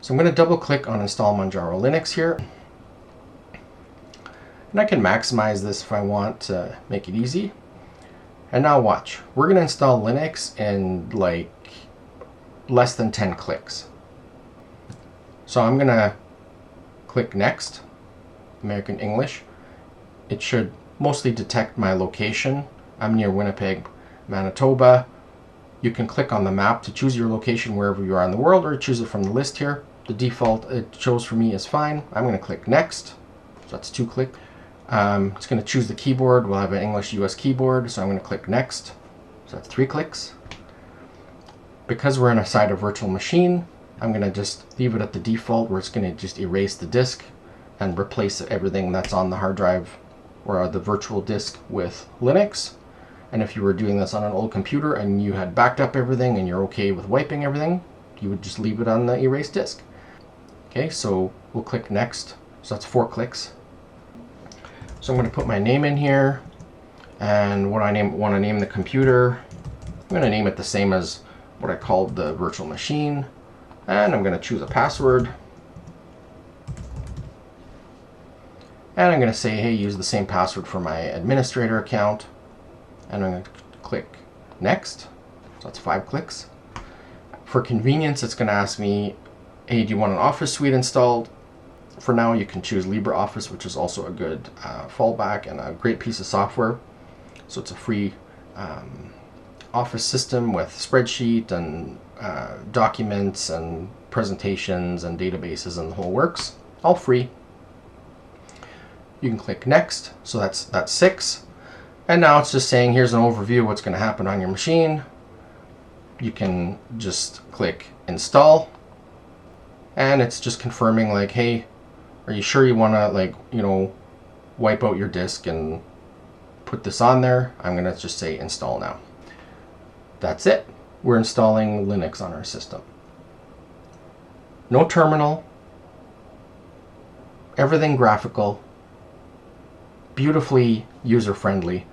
So I'm going to double click on install Manjaro Linux here. And I can maximize this if I want to make it easy. And now watch. We're going to install Linux in like less than 10 clicks. So I'm going to click Next, American English. It should mostly detect my location. I'm near Winnipeg, Manitoba. You can click on the map to choose your location wherever you are in the world, or choose it from the list here. The default it shows for me is fine. I'm going to click Next. So that's 2 clicks. It's going to choose the keyboard. We'll have an English US keyboard, so I'm going to click Next. So that's 3 clicks. Because we're inside a virtual machine, I'm going to just leave it at the default, where it's going to just erase the disk and replace everything that's on the hard drive or the virtual disk with Linux. And if you were doing this on an old computer and you had backed up everything and you're okay with wiping everything, you would just leave it on the erased disk. Okay, so we'll click Next. So that's 4 clicks. So I'm going to put my name in here, and what I want to name the computer, I'm going to name it the same as what I called the virtual machine, and I'm going to choose a password. And I'm going to say, hey, use the same password for my administrator account. And I'm going to click Next. So that's 5 clicks. For convenience, it's going to ask me, hey, do you want an Office suite installed? For now, you can choose LibreOffice, which is also a good fallback and a great piece of software. So it's a free Office system with spreadsheet and documents and presentations and databases and the whole works. All free. You can click Next. So that's 6. And now it's just saying, here's an overview of what's going to happen on your machine. You can just click Install. And it's just confirming, like, hey, are you sure you want to, like, wipe out your disk and put this on there? I'm going to just say Install now. That's it. We're installing Linux on our system. No terminal. Everything graphical. Beautifully user-friendly.